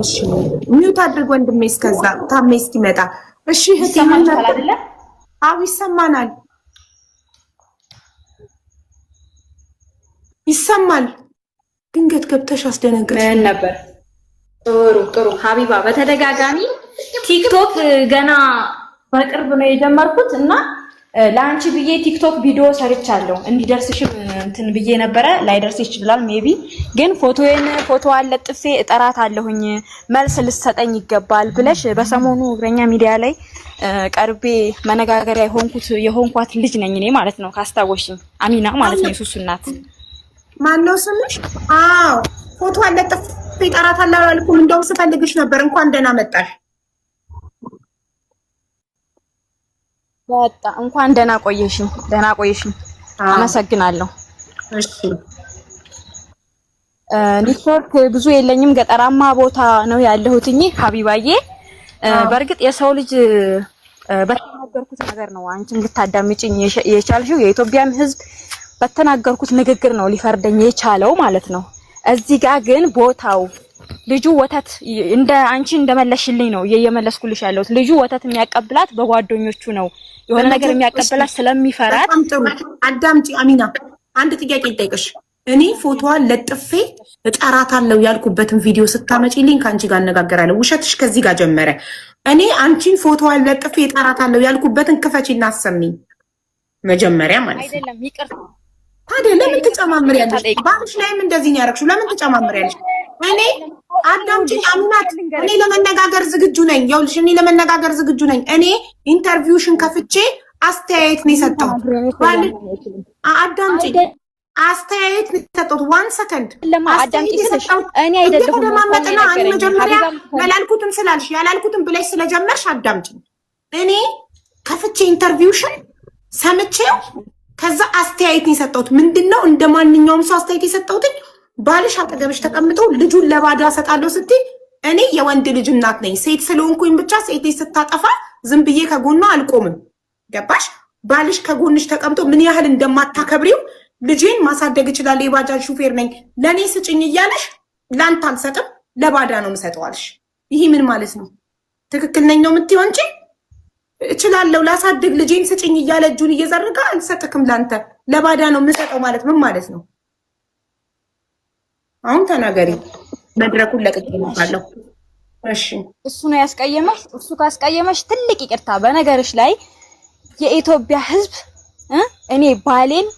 እሺ ሚውት አድርግ ወንድሜ እስከዛ ታሜ እስኪመጣ እሺ ይሰማናል አይደለ አው ይሰማናል ይሰማል ድንገት ገብተሽ አስደነገጥሽ ምን ነበር ጥሩ ሀቢባ በተደጋጋሚ ቲክቶክ ገና በቅርብ ነው የጀመርኩት እና ላንቺ ብዬ ቲክቶክ ቪዲዮ ሰርቻለሁ እንዲደርስሽም እንትን ብዬ ነበረ ላይደርስ ይችላል ሜቢ ግን ፎቶ አለጥፌ እጠራታለሁኝ መልስ ልትሰጠኝ ይገባል ብለሽ በሰሞኑ እግረኛ ሚዲያ ላይ ቀርቤ መነጋገሪያ የሆንኳት ልጅ ነኝ እኔ ማለት ነው ካስታወሽኝ አሚና ማለት ነው የሱሱ እናት ማን ነው ስምሽ አዎ ፎቶ አለጥፌ እጠራታለሁ አልኩም እንደውም ስፈልግሽ ነበር እንኳን ደህና መጣሽ ወጣ እንኳን ደህና ቆየሽኝ አመሰግናለሁ እሺ ኔትወርክ ብዙ የለኝም ገጠራማ ቦታ ነው ያለሁትኝ ሀቢባዬ በርግጥ የሰው ልጅ በተናገርኩት ነገር ነው አንቺም ልታዳምጪኝ የቻልሽው የኢትዮጵያም ህዝብ በተናገርኩት ንግግር ነው ሊፈርደኝ የቻለው ማለት ነው እዚህ ጋር ግን ቦታው ልጁ ወተት እንደ አንቺ እንደመለሽልኝ ነው እየመለስኩልሽ ያለሁት ልጁ ወተት የሚያቀብላት በጓደኞቹ ነው የሆነ ነገር የሚያቀብላት ስለሚፈራት አዳምጪ አሚና አንድ ጥያቄ ልጠይቅሽ እኔ ፎቶዋን ለጥፌ እጠራታለሁ ያልኩበትን ቪዲዮ ስታመጪልኝ ካንቺ ጋር አነጋገራለሁ ውሸትሽ ከዚህ ጋር ጀመረ እኔ አንቺን ፎቶዋን ለጥፌ እጠራታለሁ ያልኩበትን ክፈቺና አሰሚኝ መጀመሪያ ማለት አይደለም ይቅርታ ታዲያ ለምን ትጨማምሪያለሽ ባንሽ ላይም እንደዚህ ነው ያደረግሽው ለምን ትጨማምሪያለሽ እኔ አዳምጪኝ አሚናት እኔ ለመነጋገር ዝግጁ ነኝ ይኸውልሽ እኔ ለመነጋገር ዝግጁ ነኝ እኔ ኢንተርቪውሽን ከፍቼ አስተያየት ነው የሰጠሁት አዳምጪኝ አስተያየት ነው የሰጠሁት 1 ሰከንድ አዳምጪኝ ስለሽ እኔ አይደለሁም ተደማመጥና እኔ መጀመሪያ ያላልኩትም ስላልሽ ያላልኩትም ብለሽ ስለጀመርሽ አዳምጪኝ እኔ ከፍቼ ኢንተርቪውሽን ሰምቼው ከዛ አስተያየት ነው የሰጠሁት ምንድነው እንደማንኛውም ሰው አስተያየት የሰጠሁት ባልሽ አጠገብሽ ተቀምጦ ልጁን ለባዳ ሰጣለሁ ስትይ እኔ የወንድ ልጅ እናት ነኝ ሴት ስለሆንኩኝ ብቻ ሴት ስታጠፋ ዝም ብዬ ከጎኗ አልቆምም ገባሽ ባልሽ ከጎንሽ ተቀምጦ ምን ያህል እንደማታከብሪው ልጄን ማሳደግ ይችላል የባጃጅ ሹፌር ነኝ ለኔ ስጭኝ እያለሽ ላንተ አልሰጥም ለባዳ ነው የምሰጠዋልሽ ይሄ ምን ማለት ነው ትክክል ነኝ ነው የምትይው እንጂ እችላለሁ ላሳድግ ልጄን ስጭኝ እያለ እጁን እየዘረጋ አልሰጥክም ላንተ ለባዳ ነው የምሰጠው ማለት ምን ማለት ነው አሁን ተናገሪ መድረኩን ለቅቄልሻለሁ እሺ እሱ ነው ያስቀየመሽ እሱ ካስቀየመሽ ትልቅ ይቅርታ በነገርሽ ላይ የኢትዮጵያ ህዝብ እኔ ባሌን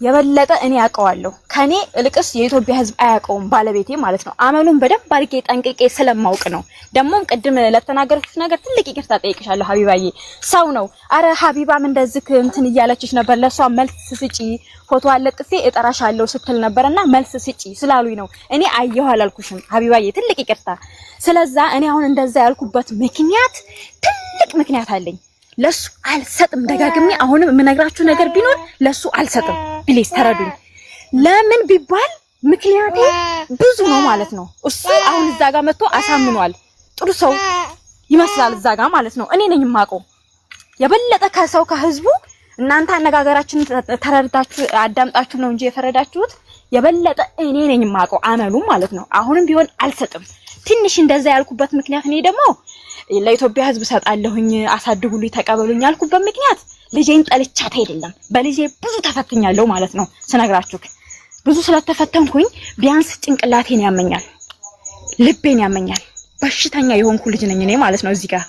የበለጠ እኔ ያውቀዋለሁ ከኔ እልቅስ የኢትዮጵያ ህዝብ አያውቀውም ባለቤቴ ማለት ነው አመሉን በደንብ አድርጌ ጠንቅቄ ስለማውቅ ነው ደሞም ቅድም ለተናገርኩት ነገር ትልቅ ይቅርታ ጠይቅሻለሁ ሀቢባዬ ሰው ነው አረ ሀቢባም እንደዚህ እንትን እያለችሽ ነበር ለሷ መልስ ስጪ ፎቶ አለጥፌ እጠራሻለሁ ስትል ነበርና መልስ ስጪ ስላሉኝ ነው እኔ አየሁ አላልኩሽም ሀቢባዬ ትልቅ ይቅርታ ስለዛ እኔ አሁን እንደዛ ያልኩበት ምክንያት ትልቅ ምክንያት አለኝ ለሱ አልሰጥም ደጋግሜ አሁንም የምነግራችሁ ነገር ቢኖር ለሱ አልሰጥም ፕሊዝ ተረዱኝ ለምን ቢባል ምክንያቴ ብዙ ነው ማለት ነው እሱ አሁን እዛ ጋር መጥቶ አሳምኗል ጥሩ ሰው ይመስላል እዛ ጋር ማለት ነው እኔ ነኝ የማውቀው የበለጠ ከሰው ከህዝቡ እናንተ አነጋገራችን ተረድታችሁ አዳምጣችሁ ነው እንጂ የፈረዳችሁት የበለጠ እኔ ነኝ የማውቀው አመሉ ማለት ነው አሁንም ቢሆን አልሰጥም ትንሽ እንደዛ ያልኩበት ምክንያት እኔ ደግሞ ለኢትዮጵያ ህዝብ ሰጣለሁኝ አሳድጉልኝ ተቀበሉኝ ያልኩበት ምክንያት ልጄን ጠልቻት አይደለም በልጄ ብዙ ተፈትኛለሁ ማለት ነው ስነግራችሁ ብዙ ስለተፈተንኩኝ ቢያንስ ጭንቅላቴን ያመኛል ልቤን ያመኛል በሽተኛ የሆንኩ ልጅ ነኝ እኔ ማለት ነው እዚህ ጋር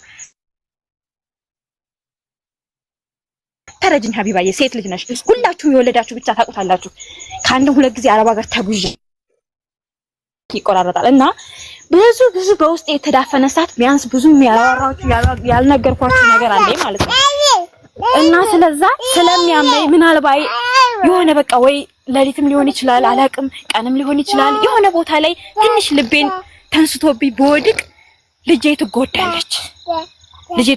ተረጅኝ ሀቢባዬ ሴት ልጅ ነሽ ሁላችሁም የወለዳችሁ ብቻ ታውቁታላችሁ ከአንድም ሁለት ጊዜ አረብ ሀገር ተጉዤ ይቆራረጣል እና ብዙ በውስጥ የተዳፈነ ሰዓት ቢያንስ ብዙም ያልነገርኳችሁ ነገር አለኝ ማለት ነው እና ስለዛ ስለሚያመኝ ምናልባት የሆነ በቃ ወይ ለሊትም ሊሆን ይችላል አላቅም ቀንም ሊሆን ይችላል የሆነ ቦታ ላይ ትንሽ ልቤን ተንስቶብኝ በወድቅ ልጄ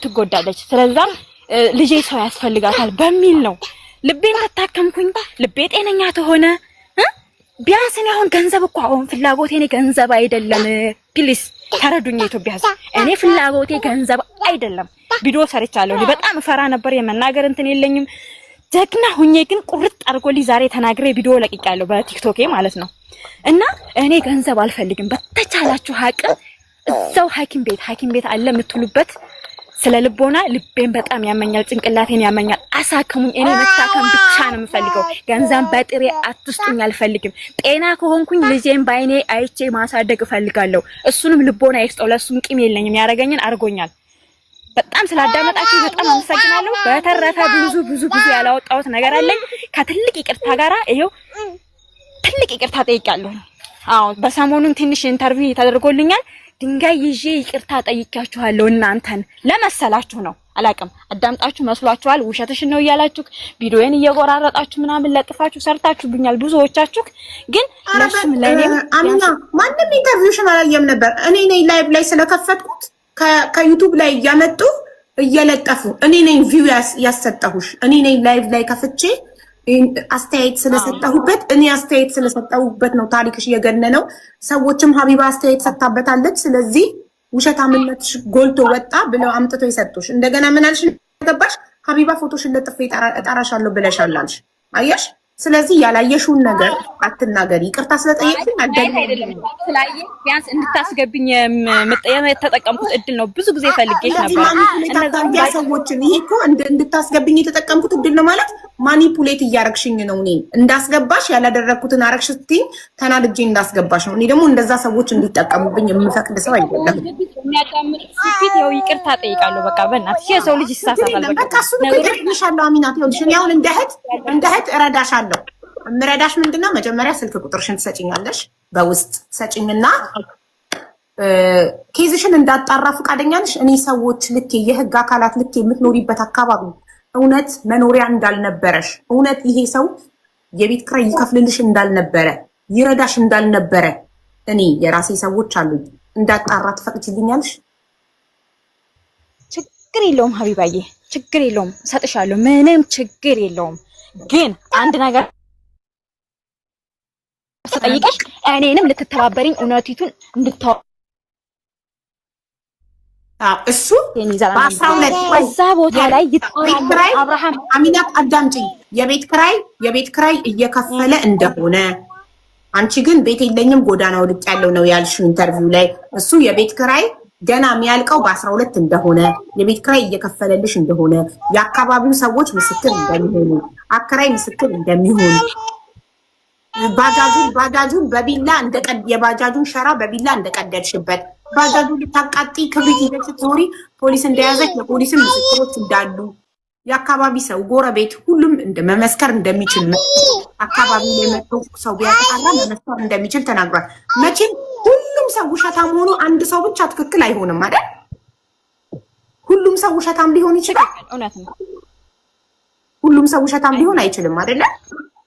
ትጎዳለች ስለዛ ልጄ ሰው ያስፈልጋታል በሚል ነው ልቤን ተታከምኩኝ ልቤ ጤነኛ ተሆነ ቢያንስ እኔ አሁን ገንዘብ እኮ አሁን ፍላጎቴ እኔ ገንዘብ አይደለም ፕሊስ ተረዱኝ የኢትዮጵያ ህዝብ እኔ ፍላጎቴ ገንዘብ አይደለም ቪዲዮ ሰርቻለሁ በጣም ፈራ ነበር የመናገር እንትን የለኝም ጀግና ሁኜ ግን ቁርጥ አድርጎልኝ ዛሬ ተናግሬ ቪዲዮ ለቅቄያለሁ በቲክቶኬ ማለት ነው እና እኔ ገንዘብ አልፈልግም በተቻላችሁ አቅም እዛው ሐኪም ቤት አለ የምትሉበት ስለ ልቦና ልቤን በጣም ያመኛል፣ ጭንቅላቴን ያመኛል። አሳክሙኝ። እኔ መታከም ብቻ ነው የምፈልገው። ገንዘብ በጥሬ አትስጡኝ አልፈልግም። ጤና ከሆንኩኝ ልጄን ባይኔ አይቼ ማሳደግ እፈልጋለሁ። እሱንም ልቦና ይስጠው። ለሱም ቂም የለኝም። ያረገኝን አርጎኛል። በጣም ስላዳመጣችሁ በጣም አመሰግናለሁ። በተረፈ ብዙ ያላወጣሁት ነገር አለኝ። ከትልቅ ይቅርታ ጋራ ይሄው ትልቅ ይቅርታ ጠይቃለሁ። አዎ በሰሞኑን ትንሽ ኢንተርቪው ተደርጎልኛል። ድንጋይ ይዤ ይቅርታ ጠይቃችኋለሁ። እናንተን ለመሰላችሁ ነው አላቅም። አዳምጣችሁ መስሏችኋል። ውሸትሽን ነው እያላችሁ ቪዲዮዬን እየቆራረጣችሁ ምናምን ለጥፋችሁ ሰርታችሁብኛል ብዙዎቻችሁ። ግን ለሱም ለኔም አሚና ማንም ኢንተርቪውሽን አላየም ነበር። እኔ ነኝ ላይቭ ላይ ስለከፈትኩት ከዩቲዩብ ላይ እያመጡ እየለጠፉ እኔ ነኝ ቪው ያሰጠሁሽ። እኔ ነኝ ላይቭ ላይ ከፍቼ አስተያየት ስለሰጠሁበት ነው ታሪክሽ የገነነው። ሰዎችም ሀቢባ አስተያየት ሰጥታበታለች፣ ስለዚህ ውሸታምነትሽ ጎልቶ ወጣ ብለው አምጥተው ይሰጡሽ። እንደገና ምን አልሽ? ገባሽ? ሀቢባ ፎቶሽን ለጥፌ እጠራሻለሁ ብለሻል አልሽ። አየሽ? ስለዚህ ያላየሽውን ነገር አትናገሪ። ይቅርታ ስለጠየቅኝ አይደለም ስላየ ቢያንስ እንድታስገብኝ የተጠቀምኩት እድል ነው። ብዙ ጊዜ ፈልጌሽ ነበር። እነዛ ሰዎችን ይሄ እኮ እንድታስገብኝ የተጠቀምኩት እድል ነው ማለት ማኒፑሌት እያረግሽኝ ነው። እኔ እንዳስገባሽ ያላደረግኩትን አረግሽ ስትይኝ ተናድጄ እንዳስገባሽ ነው። እኔ ደግሞ እንደዛ ሰዎች እንዲጠቀሙብኝ የምፈቅድ ሰው አይደለም። የሚያዳምጥ ፊት ያው ይቅርታ ጠይቃለሁ። በቃ በእናትሽ የሰው ልጅ ይሳሳታል። በቃ እሱ ነው ይቅርታሻለሁ። አሚናት ይኸውልሽ እኔ አሁን እንደ እህት እረዳሻለሁ። የምረዳሽ ምንድነው? መጀመሪያ ስልክ ቁጥርሽን ትሰጪኛለሽ፣ በውስጥ ሰጪኝና ኬዝሽን እንዳጣራ ፈቃደኛ ነሽ? እኔ ሰዎች ልኬ የህግ አካላት ልኬ የምትኖሪበት አካባቢ እውነት መኖሪያ እንዳልነበረሽ፣ እውነት ይሄ ሰው የቤት ኪራይ ይከፍልልሽ እንዳልነበረ፣ ይረዳሽ እንዳልነበረ እኔ የራሴ ሰዎች አሉኝ እንዳጣራ ትፈቅጂልኛለሽ? ችግር የለውም ሀቢባዬ፣ ችግር የለውም፣ እሰጥሻለሁ። ምንም ችግር የለውም። ግን አንድ ነገር ስጠይቅሽ እኔንም ልትተባበሪኝ እውነቲቱን እንድታው እሱ በ12 እዛ ቦታ ላይ ይጣራል። አብርሃም አሚናት አዳምጪኝ። የቤት ኪራይ እየከፈለ እንደሆነ አንቺ ግን ቤት የለኝም ጎዳና ወድቅ ያለው ነው ያልሽው ኢንተርቪው ላይ። እሱ የቤት ኪራይ ገና የሚያልቀው በ12 እንደሆነ የቤት ኪራይ እየከፈለልሽ እንደሆነ የአካባቢው ሰዎች ምስክር እንደሚሆኑ አከራይ ምስክር እንደሚሆኑ ባጃጁን በቢላ የባጃጁን ሸራ በቢላ እንደቀደድሽበት ባጃጁ ልታቃጢ ክብሪት ይዘሽ ስትዞሪ ፖሊስ እንደያዘች የፖሊስን ምስክሮች እንዳሉ የአካባቢ ሰው ጎረቤት ሁሉም መመስከር እንደሚችል አካባቢ ላይ መጥቶ ሰው ቢያጣራ መመስከር እንደሚችል ተናግሯል። መቼም ሁሉም ሰው ውሸታም ሆኖ አንድ ሰው ብቻ ትክክል አይሆንም አይደል? ሁሉም ሰው ውሸታም ሊሆን ይችላል። እውነት ነው። ሁሉም ሰው ውሸታም ሊሆን አይችልም አይደለ?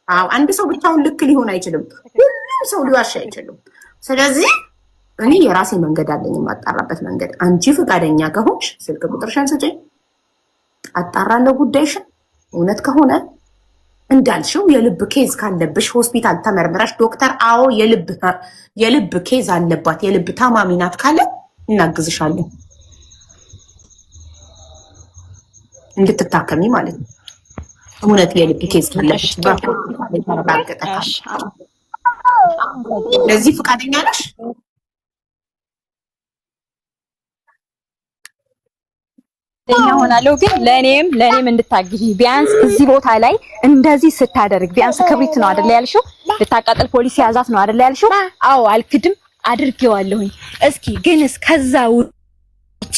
አዎ፣ አንድ ሰው ብቻውን ልክ ሊሆን አይችልም። ሁሉም ሰው ሊዋሽ አይችልም። ስለዚህ እኔ የራሴ መንገድ አለኝ የማጣራበት መንገድ። አንቺ ፈቃደኛ ከሆንሽ ስልክ ቁጥርሽን ስጪኝ፣ አጣራለሁ ጉዳይሽን። እውነት ከሆነ እንዳልሽው የልብ ኬዝ ካለብሽ ሆስፒታል ተመርምረሽ ዶክተር አዎ የልብ ኬዝ አለባት የልብ ታማሚ ናት ካለ እናግዝሻለን እንድትታከሚ ማለት ነው። እውነት የልብ ኬዝ ካለብሽ ለዚህ ፈቃደኛ ነሽ? ሆናለሁ ግን ለኔም እንድታግዢ ቢያንስ እዚህ ቦታ ላይ እንደዚህ ስታደርግ ቢያንስ ክብሪት ነው አይደል ያልሽው? ልታቃጥል ፖሊስ ያዛት ነው አይደል ያልሽው? አዎ አልክድም፣ አድርጌዋለሁኝ። እስኪ ግን እስከዛ ውጪ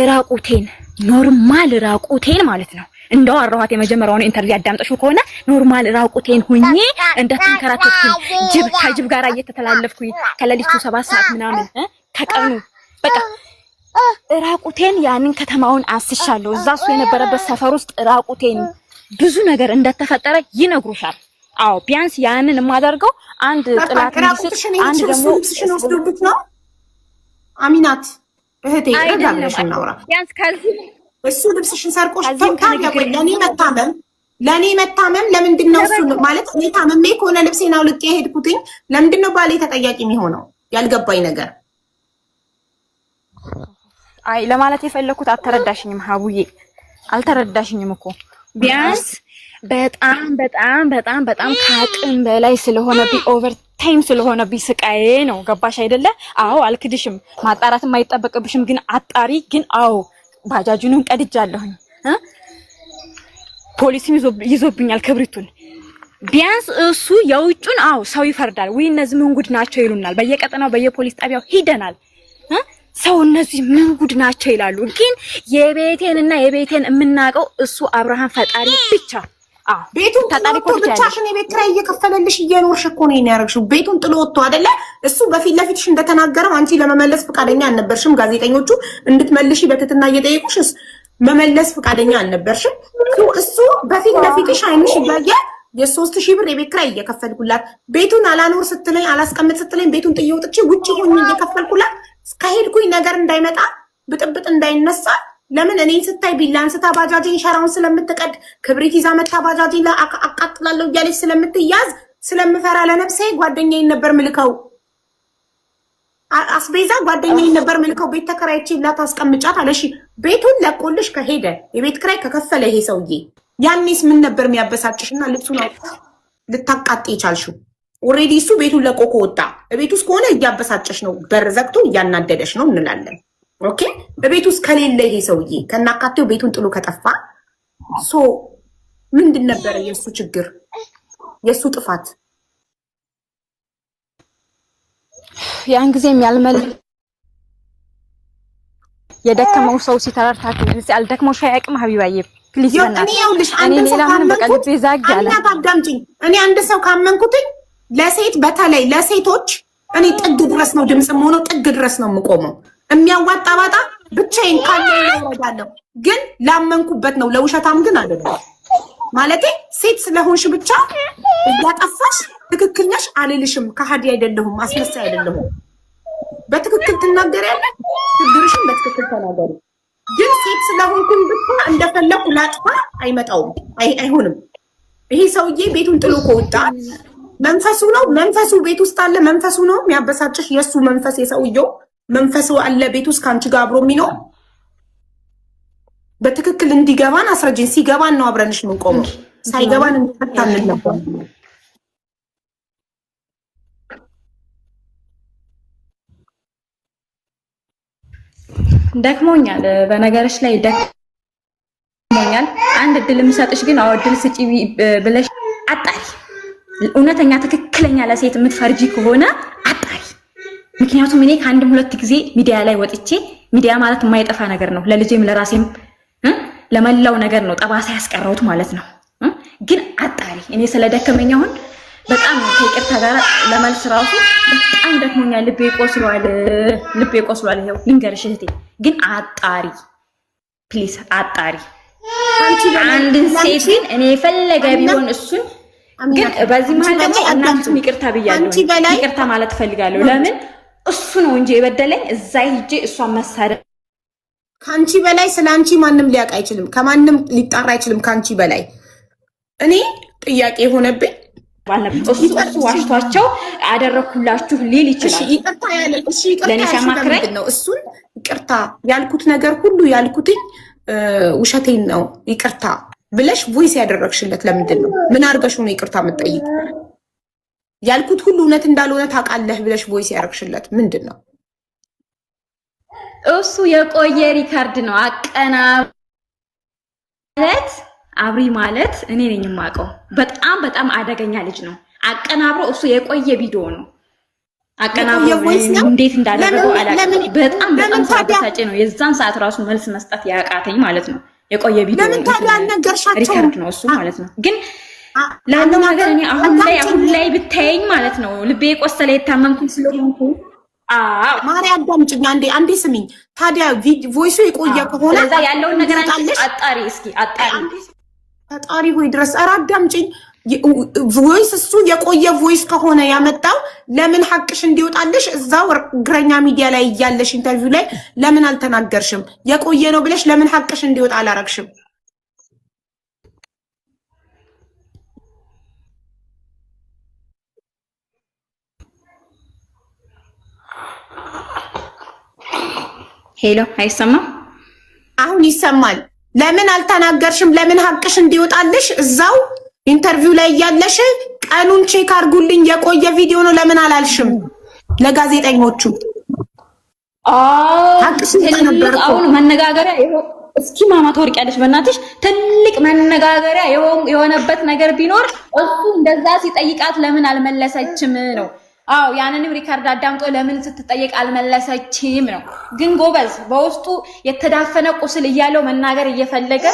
ራቁቴን ኖርማል ራቁቴን ማለት ነው እንደው አራኋት የመጀመሪያውን ኢንተርቪው አዳምጠሽው ከሆነ ኖርማል ራቁቴን ሁኜ እንደተንከራተትኩኝ ከጅብ ጋር እየተተላለፍኩኝ ከሌሊቱ 7 ሰዓት ምናምን ከቀኑ በቃ ራቁቴን ያንን ከተማውን አስሻለሁ። እዛ እሱ የነበረበት ሰፈር ውስጥ ራቁቴን ብዙ ነገር እንደተፈጠረ ይነግሩሻል። አዎ ቢያንስ ያንን የማደርገው አንድ ጥላት እንዲስጥ አንድ ደግሞ ልብስሽን ወስዶብት ነው። አሚናት እህቴ ረጋብለሽ እናውራ። ቢያንስ ከዚህ እሱ ልብስሽን ሰርቆሽ ለኔ መታመም ለምንድን ነው እሱ ማለት እኔ ታመሜ ከሆነ ልብሴን አውልቄ ሄድኩትኝ ለምንድን ነው ባሌ ተጠያቂ የሚሆነው? ያልገባኝ ነገር አይ ለማለት የፈለኩት አልተረዳሽኝም ሀቡዬ፣ አልተረዳሽኝም እኮ ቢያንስ በጣም ከአቅም በላይ ስለሆነብኝ ኦቨር ታይም ስለሆነብኝ ስቃዬ ነው። ገባሽ አይደለ? አዎ አልክድሽም፣ ማጣራት የማይጠበቅብሽም ግን አጣሪ። ግን አዎ ባጃጁንም ቀድጃለሁኝ፣ ፖሊስም ይዞብኛል ክብሪቱን። ቢያንስ እሱ የውጩን አዎ ሰው ይፈርዳል ወይ እነዚህ ምን ጉድ ናቸው ይሉናል። በየቀጠናው በየፖሊስ ጣቢያው ሂደናል። ሰው እነዚህ ምን ጉድ ናቸው ይላሉ። ግን የቤቴንና የቤቴን የምናውቀው እሱ አብርሃም ፈጣሪ ብቻ። ቤቱን ጥሎ ወጥቶ ብቻሽን የቤት ኪራይ እየከፈለልሽ እየኖርሽ እኮ ነው ያደረግሽው። ቤቱን ጥሎ ወጥቶ አይደለ? እሱ በፊት ለፊትሽ እንደተናገረው አንቺ ለመመለስ ፈቃደኛ አልነበርሽም። ጋዜጠኞቹ እንድትመልሺ በትትና እየጠየቁሽ መመለስ ፈቃደኛ አልነበርሽም። እሱ በፊት ለፊትሽ አይንሽ እያየ የ3000 ብር የቤት ኪራይ እየከፈልኩላት ቤቱን አላኖር ስትለኝ አላስቀምጥ ስትለኝ ቤቱን ጥዬ ወጥቼ ውጪ ሆኜ እየከፈልኩላት ከሄድኩኝ ነገር እንዳይመጣ ብጥብጥ እንዳይነሳ ለምን እኔን ስታይ ቢላ አንስታ ባጃጄን ሸራውን ስለምትቀድ ክብሪት ይዛ መታ ባጃጄን አቃጥላለሁ እያለች ስለምትያዝ ስለምፈራ ለነፍሴ ጓደኛዬን ነበር ምልከው። አስቤዛ ጓደኛዬን ነበር ምልከው። ቤት ተከራይቼላት አስቀምጫት አለሽ። ቤቱን ለቆልሽ ከሄደ የቤት ኪራይ ከከፈለ ይሄ ሰውዬ ያኔስ ምን ነበር የሚያበሳጭሽና ልብሱን ልታቃጥ ይቻልሽው? ኦሬዲ እሱ ቤቱን ለቆ ከወጣ ቤት ውስጥ ከሆነ እያበሳጨሽ ነው፣ በር ዘግቶ እያናደደሽ ነው እንላለን። ኦኬ በቤት ውስጥ ከሌለ ይሄ ሰውዬ ከናካቴው ቤቱን ጥሎ ከጠፋ ሶ ምንድን ነበረ የእሱ ችግር የእሱ ጥፋት? ያን ጊዜም ያልመል የደከመው ሰው ሲተራርታት እዚህ አልደክሞሽ አያውቅም ሀቢባዬ ፕሊዝ እኔ ሌላ ምን በቃ ልቤ ዛግ ያለ አዳምጪኝ። እኔ አንድ ሰው ካመንኩትኝ ለሴት በተለይ ለሴቶች እኔ ጥግ ድረስ ነው ድምጽም ሆኖ ጥግ ድረስ ነው የምቆመው። የሚያዋጣ ባጣ ብቻዬን ካለ እወዳለሁ፣ ግን ላመንኩበት ነው። ለውሸታም ግን አይደለም። ማለቴ ሴት ስለሆንሽ ብቻ እያጠፋሽ ትክክል ነሽ አልልሽም። ከሃዲ አይደለሁም፣ አስመሳይ አይደለሁም። በትክክል ትናገሪያለሽ፣ ችግርሽን በትክክል ተናገሪ። ግን ሴት ስለሆንኩኝ ብቻ እንደፈለኩ ላጥፋ አይመጣውም፣ አይሆንም። ይሄ ሰውዬ ቤቱን ጥሎ ከወጣ መንፈሱ ነው፣ መንፈሱ ቤት ውስጥ አለ። መንፈሱ ነው የሚያበሳጭሽ፣ የእሱ መንፈስ የሰውየው መንፈሱ አለ ቤት ውስጥ ከአንቺ ጋር አብሮ የሚኖር። በትክክል እንዲገባን አስረጅኝ። ሲገባን ነው አብረንሽ የምንቆመው፣ ሳይገባን እንፈታለን ነበር። ደክሞኛል፣ በነገርሽ ላይ ደክሞኛል። አንድ እድል የምሰጥሽ ግን አዎ እድል ስጪ ብለሽ አጣሪ። እውነተኛ ትክክለኛ ለሴት የምትፈርጂ ከሆነ አጣሪ። ምክንያቱም እኔ ከአንድም ሁለት ጊዜ ሚዲያ ላይ ወጥቼ ሚዲያ ማለት የማይጠፋ ነገር ነው። ለልጄም ለራሴም ለመላው ነገር ነው ጠባሳ ያስቀረውት ማለት ነው። ግን አጣሪ። እኔ ስለደከመኝ አሁን በጣም ከይቅርታ ጋር ለመልስ ራሱ በጣም ደክሞኛል። ልቤ ቆስሏል። ይሄው ልንገርሽ እህቴ፣ ግን አጣሪ ፕሊዝ አጣሪ። አንድን ሴትን እኔ የፈለገ ቢሆን እሱን ግን በዚህ መሀል ደግሞ እናንተም ይቅርታ ብያለሁ። ይቅርታ ማለት ፈልጋለሁ። ለምን እሱ ነው እንጂ የበደለኝ እዛ ሂጄ እሷን መሳደብ። ካንቺ በላይ ስላንቺ ማንም ሊያውቅ አይችልም፣ ከማንም ሊጣራ አይችልም ካንቺ በላይ። እኔ ጥያቄ የሆነብኝ እሱ ዋሽቷቸው አደረኩላችሁ ሊል ይችላል። ይቅርታ ያለ ለኔ ሲያማክረኝ ነው። እሱን ይቅርታ ያልኩት ነገር ሁሉ ያልኩትኝ ውሸቴን ነው ይቅርታ ብለሽ ቮይስ ያደረግሽለት ለምንድን ነው? ምን አድርገሽ ነው ይቅርታ የምትጠይቅ? ያልኩት ሁሉ እውነት እንዳልሆነ ታውቃለህ ብለሽ ቮይስ ያደረግሽለት ምንድን ነው? እሱ የቆየ ሪካርድ ነው። ማለት አብሪ ማለት እኔ ነኝ የማውቀው። በጣም አደገኛ ልጅ ነው። አቀናብሮ እሱ የቆየ ቪዲዮ ነው አቀናብሮ እንዴት እንዳደረገው አላውቅም። በጣም ሳበሳጭ ነው የዛን ሰዓት ራሱ መልስ መስጠት ያቃተኝ ማለት ነው። የቆየ ቪዲዮ ለምን ታዲያ አልነገርሻቸውም? ሪካርድ ነው እሱ ማለት ነው። ግን ላለው ነገር እኔ አሁን ላይ ብታየኝ ማለት ነው ልቤ የቆሰለ የታመምኩኝ ስለሆንኩ ማርያም አዳምጪኝ አንዴ ስሚኝ። ታዲያ ቮይሱ የቆየ ከሆነ ለዛ ያለውን ነገር አጣሪ እስኪ ፈጣሪ ሆይ ድረስ ኧረ አዳምጪኝ። ቮይስ እሱ የቆየ ቮይስ ከሆነ ያመጣው ለምን ሐቅሽ እንዲወጣልሽ እዛው እግረኛ ሚዲያ ላይ እያለሽ ኢንተርቪው ላይ ለምን አልተናገርሽም? የቆየ ነው ብለሽ ለምን ሐቅሽ እንዲወጣ አላረግሽም? ሄሎ፣ አይሰማም? አሁን ይሰማል። ለምን አልተናገርሽም? ለምን ሐቅሽ እንዲወጣልሽ እዛው ኢንተርቪው ላይ እያለሽ ቀኑን ቼክ አድርጉልኝ። የቆየ ቪዲዮ ነው። ለምን አላልሽም ለጋዜጠኞቹ? አሁን መነጋገሪያ እስኪ ማማ ታወርቂያለሽ በእናትሽ። ትልቅ መነጋገሪያ የሆነበት ነገር ቢኖር እሱ እንደዛ ሲጠይቃት ለምን አልመለሰችም ነው። አዎ ያንንም ሪካርድ አዳምጦ ለምን ስትጠየቅ አልመለሰችም ነው። ግን ጎበዝ በውስጡ የተዳፈነ ቁስል እያለው መናገር እየፈለገ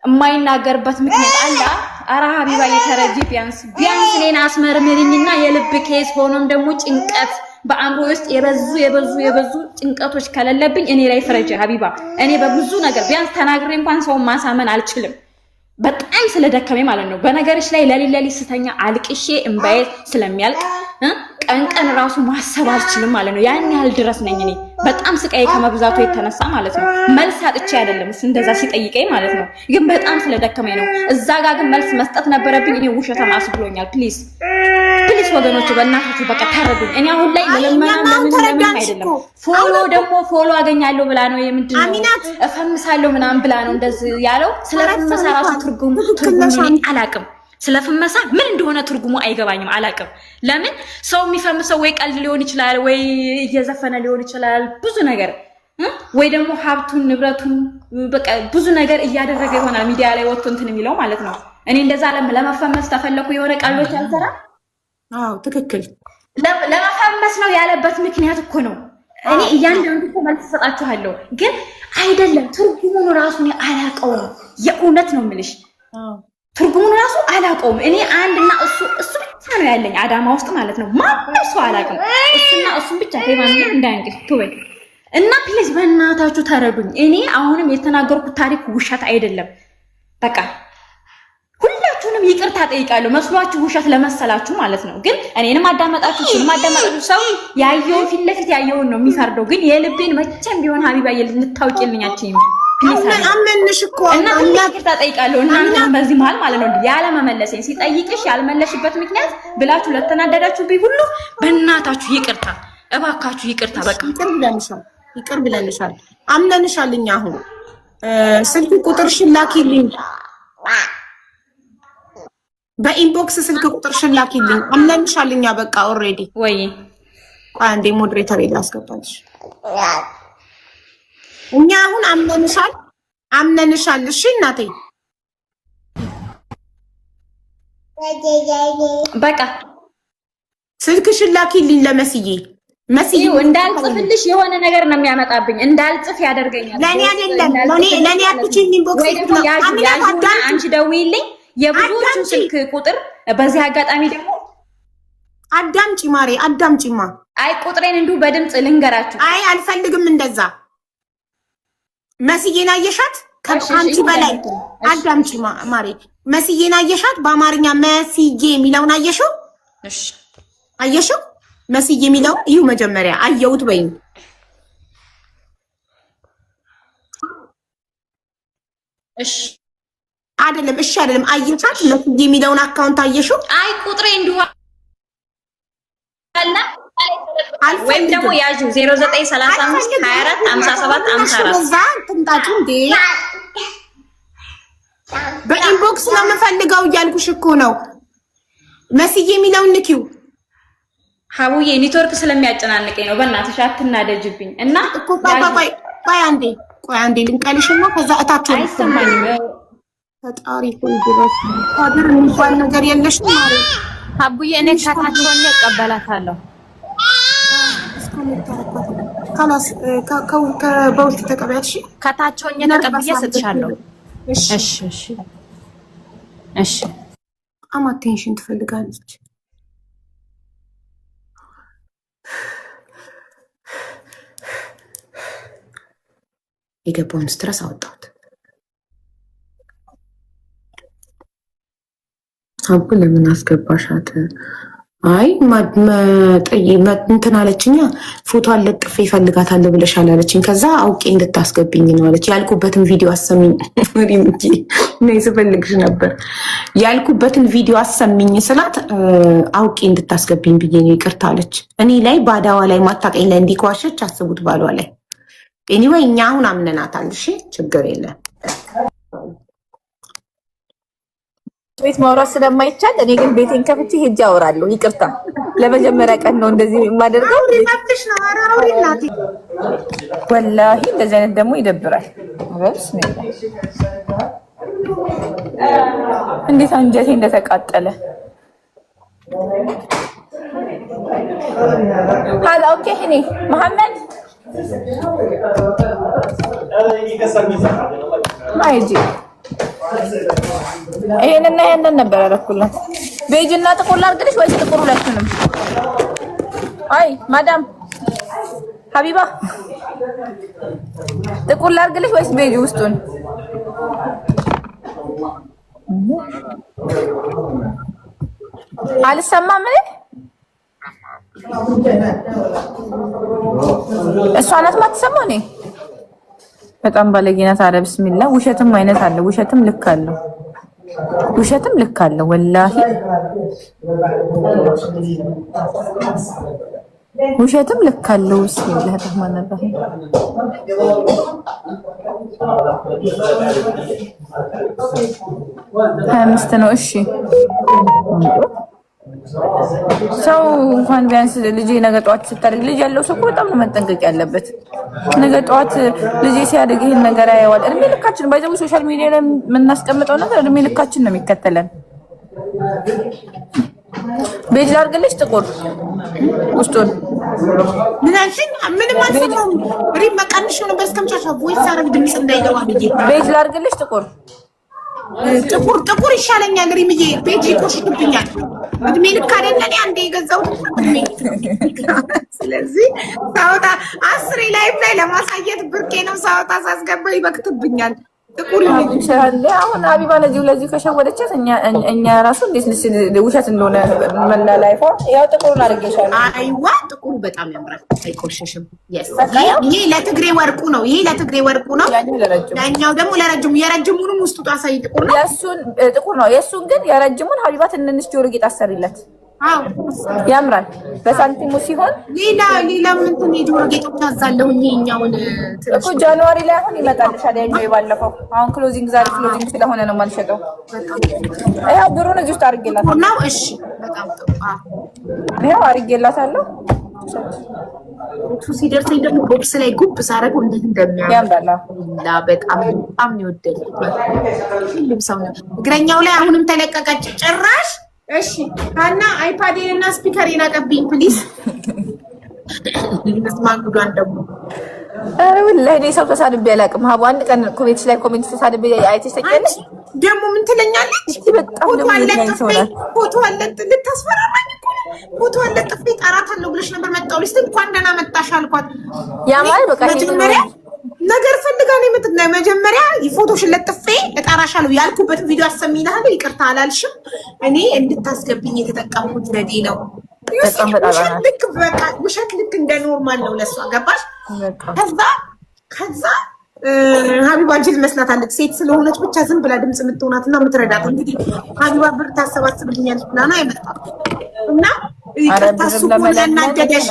የማይናገርበት ምክንያት አለ። ኧረ ሀቢባ የተረጂ ቢያንስ እኔን አስመርምሪኝና የልብ ኬስ ሆኖም ደግሞ ጭንቀት በአእምሮ ውስጥ የበዙ ጭንቀቶች ከሌለብኝ እኔ ላይ ፍረጅ ሀቢባ። እኔ በብዙ ነገር ቢያንስ ተናግሬ እንኳን ሰውን ማሳመን አልችልም፣ በጣም ስለደከመኝ ማለት ነው። በነገርሽ ላይ ለሊት ስተኛ አልቅሼ እምባዬ ስለሚያልቅ ቀን ራሱ ማሰብ አልችልም ማለት ነው። ያን ያህል ድረስ ነኝ እኔ በጣም ስቃይ ከመብዛቱ የተነሳ ማለት ነው። መልስ አጥቼ አይደለም እንደዛ ሲጠይቀኝ ማለት ነው፣ ግን በጣም ስለደከመኝ ነው። እዛ ጋር ግን መልስ መስጠት ነበረብኝ። እኔ ውሸታም አስብሎኛል። ፕሊዝ ወገኖች በእናታችሁ በቃ ታረዱኝ። እኔ አሁን ላይ ለምን አይደለም ፎሎ አገኛለሁ ብላ ነው የምንድነው እፈምሳለሁ ምናምን ብላ ነው እንደዚህ ያለው። ስለፈመሳ ራሱ ትርጉሙ አላውቅም። ስለፈመሳ ምን እንደሆነ ትርጉሙ አይገባኝም፣ አላውቅም። ለምን ሰው የሚፈምሰው ወይ ቀልድ ሊሆን ይችላል፣ ወይ እየዘፈነ ሊሆን ይችላል፣ ብዙ ነገር ወይ ደግሞ ሀብቱን ንብረቱን በቃ ብዙ ነገር እያደረገ ይሆናል ሚዲያ ላይ ወጥቶ እንትን የሚለው ማለት ነው። እኔ እንደዛ ለመፈመስ ተፈለኩ የሆነ ቀልዶች አልሰራ። አዎ ትክክል። ለመፈመስ ነው ያለበት ምክንያት እኮ ነው። እኔ እያንዳንዱ እኮ መልስ ሰጣችኋለሁ፣ ግን አይደለም ትርጉሙን ራሱ እኔ አላውቀውም። የእውነት ነው የምልሽ ትርጉሙን ራሱ አላውቀውም። እኔ አንድና እሱ ብቻ ነው ያለኝ አዳማ ውስጥ ማለት ነው። ማንም ሰው አላውቅም። እሱን ብቻ ከማን እንዳንግል ትወይ እና ፕሊዝ በእናታችሁ ተረዱኝ። እኔ አሁንም የተናገርኩት ታሪክ ውሸት አይደለም። በቃ ሁላችሁንም ይቅርታ ጠይቃለሁ፣ መስሏችሁ ውሸት ለመሰላችሁ ማለት ነው። ግን እኔንም አዳመጣችሁ እሱንም አዳመጣችሁ፣ ሰው ያየውን ፊት ለፊት ያየውን ነው የሚፈርደው። ግን የልቤን መቼም ቢሆን ሀቢባ ልታውቂልኛችሁ አመንሽ እኮ እና ይቅርታ ጠይቃለሁ። እናንተም በዚህ መሀል ማለት ነው ያለ መመለሴን ሲጠይቅሽ ያልመለሽበት ምክንያት ብላችሁ ለተናደዳችሁብኝ ሁሉ በእናታችሁ ይቅርታ፣ እባካችሁ ይቅርታ። በቃ ይቅር ብለንሻል፣ አምነንሻል። እኛ አሁን ስልክ ቁጥርሽን ላኪልኝ፣ በኢንቦክስ ስልክ ቁጥርሽን ላኪልኝ። አምነንሻል እኛ በቃ ኦልሬዲ። ወይ አንዴ ሞዴሬተር ላስገባልሽ። እኛ አሁን አምነንሻል። እሺ እናቴ በቃ ስልክሽን ላኪልኝ ለመስዬ። መስዬ እንዳልጽፍልሽ የሆነ ነገር ነው የሚያመጣብኝ፣ እንዳልጽፍ ያደርገኛል። ለኔ አይደለም ለኔ አትችኝ። ኢንቦክስ አንቺ ደውይልኝ የብዙዎቹን ስልክ ቁጥር። በዚህ አጋጣሚ ደግሞ አዳምጪ ማሬ፣ አዳምጪማ። አይ ቁጥሬን እንዲሁ በድምጽ ልንገራችሁ። አይ አልፈልግም እንደዛ። መስዬን አየሻት? ከአንቺ በላይ አዳምጪ ማሬ። መስዬን አየሻት? በአማርኛ መስዬ የሚለውን አየሽው? እሺ አየሽው? መስዬ የሚለውን እዩ መጀመሪያ። አየሁት በይኝ። እሺ አይደለም፣ እሺ አይደለም። አየሻት? መስዬ የሚለውን አካውንት አየሽው? አይ ቁጥሬ እንዲሁ አለ ወይም ደግሞ ያዡ 0935 24 57 54 ጥንጣቱ እንዴ በኢንቦክስ ነው የምፈልገው እያልኩሽ እኮ ነው። መስዬ የሚለውን ንኪው። ሀቡዬ ኔትወርክ ስለሚያጨናንቀኝ ነው። በእናትሽ አትናደጅብኝ። እና እኮ ቆይ አንዴ ልንቀልሽና ከዛ እታች አይሰማኝም። ፈጣሪ ሆይ ድረስ ሀገር የሚባል ነገር የለሽ ማለት ሀቡዬ። እኔ ከታች ሆኜ እቀበላታለሁ። ካላስ በውስጥ ተቀበያት። እሺ ከታች ሆኜ ተቀብዬ እሰጥሻለሁ። እሺ በጣም አቴንሽን ትፈልጋለች። የገባውን ስትረስ አወጣሁት። አቡ ለምን አስገባሻት? አይ እንትን አለችኛ። ፎቶ አለጥፌ እፈልጋታለሁ ብለሻል አለችኝ። ከዛ አውቄ እንድታስገብኝ ነው አለች። ያልኩበትን ቪዲዮ አሰሚኝ ነይ ስፈልግሽ ነበር ያልኩበትን ቪዲዮ አሰሚኝ ስላት አውቄ እንድታስገብኝ ብዬ ነው ይቅርታ አለች። እኔ ላይ ባዳዋ ላይ ማታቀኝ ላይ እንዲኳሸች አስቡት ባሏ ላይ። ኤኒዌይ እኛ አሁን አምነናታል። እሺ ችግር የለም። ቤት ማውራት ስለማይቻል እኔ ግን ቤቴን ከፍቼ ሄጄ አወራለሁ። ይቅርታ ለመጀመሪያ ቀን ነው እንደዚህ የማደርገው። ወላሂ እንደዚህ አይነት ደግሞ ይደብራል። እንዴት አንጀቴ እንደተቃጠለ ሀላ ኦኬ እኔ መሐመድ ማይጂ ይሄንና ይሄንን ነበር ያደረኩላት። ቤጅና ጥቁር ላድርግልሽ ወይስ ጥቁር ሁለቱንም? አይ ማዳም ሀቢባ ጥቁር ላድርግልሽ ወይስ ቤጅ ውስጡን? አልሰማም። እሷ ናት ማትሰማው። እኔ በጣም ባለጌ ናት። ኧረ ቢስሚላ ውሸትም አይነት አለ። ውሸትም ልክ አለው። ውሸትም ልክ አለው። ወላሂ ውሸትም ልክ አለው። ቢስሚላህ ረህማን ረሂም 25 ነው። እሺ ሰው እንኳን ቢያንስ ልጅ ነገ ጧት ስታደርግ ልጅ ያለው ሰው በጣም ነው መጠንቀቅ ያለበት። ነገ ጧት ልጅ ሲያደርግ ይሄን ነገር ያየዋል። እድሜ ልካችን ባይዘው ሶሻል ሚዲያ ላይ የምናስቀምጠው ነገር እድሜ ልካችን ነው የሚከተለን። ቤጅ ላድርግልሽ ጥቁር ውስጡን ምንም አልሰማሁም። ሪም መቀንሽ ነው በስከምቻቻ ቮይስ አረግ ድምጽ እንዳይገባ ብዬ ቤጅ ላድርግልሽ ጥቁር ይሻለኛል። ሪምዬ ቤጅ ይቆሽብኛል። እድሜ ልክ አይደለ አንዴ የገዛሁት እድሜ። ስለዚህ ሳውጣ 10 ላይፍ ላይ ለማሳየት ብርቄ ነው። ሳውጣ ሳስገባ ይበክትብኛል። ጥቁር ይችላል። አሁን ሀቢባ ለዚህ ከሸወደቻት እኛ ራሱ እንዴት ውሸት እንደሆነ መላላይፋ ያው ጥቁሩን አድርጌሻለሁ። አይዋ ጥቁሩ በጣም ያምራል፣ አይቆሸሽም። ይሄ ለትግሬ ወርቁ ነው። ያኛው ደግሞ ለረጅሙ። የረጅሙንም ውስጡ ታሳይ ጥቁር ነው። የእሱን ጥቁር ነው። የእሱን ግን የረጅሙን ሀቢባ ትንንሽ ጆሮ ጌጥ አሰሪለት። ያምራል። በሳንቲሙ ሲሆን ሌላ ምን የጆሮ ጌጦች አዛለሁኝ። ይሄኛውን እኮ ጃንዋሪ ላይ አሁን ይመጣልሻል። ያኛው የባለፈው አሁን ክሎዚንግ ዛሬ ክሎዚንግ ስለሆነ ነው የማልሸጠው። ያው ብሩን እዚህ ውስጥ አድርጌላት ነው። እሺ በጣም ጥሩ። ያው አድርጌላታለሁ። ሲደርሰኝ ደግሞ ቦክስ ላይ ጉብ ሳደርገው እንዴት እንደሚያምር በጣም ነው የወደድኩት። ሁሉም ሰው ነው እግረኛው ላይ አሁንም ተለቀቀች ጭራሽ። እሺ ሀና አይፓዴን እና ስፒከሬን አቀብኝ ፕሊዝ። ማንጉዷን ደግሞ ኧረ ወላሂ እኔ ሰው ተሳድቤ አላውቅም። ሀቡ አንድ ቀን ኮሜንት ላይ ኮሜንት ተሳድቤ አይተሽ ታውቂያለሽ? ደግሞ ምን ትለኛለች? በጣም ፎቶ አለጥ ልታስፈራራኝ እኮ ፎቶ አለጥፌ እጠራታለሁ ብለሽ ነበር። መጣሁልሽ እንኳን ደህና መጣሽ አልኳት። ያማል በቃ መጀመሪያ ነገር ፈልጋ ነው የምትናይ። መጀመሪያ ፎቶሽን ለጥፌ እጠራሻለሁ ያልኩበት ቪዲዮ አሰሚናለሁ። ይቅርታ አላልሽም። እኔ እንድታስገብኝ የተጠቀምኩት ዘዴ ነው። ውሸት ልክ እንደ ኖርማል ነው ለሷ ገባሽ? ከዛ ሀቢባ ጅል መስላታለች። ሴት ስለሆነች ብቻ ዝም ብላ ድምፅ የምትሆናትና የምትረዳት እንግዲህ ሀቢባ ብር ታሰባስብልኛለች ብላ ነው አይመጣም። እና ይቅርታ እሱ ከሆነ ያናደደሽ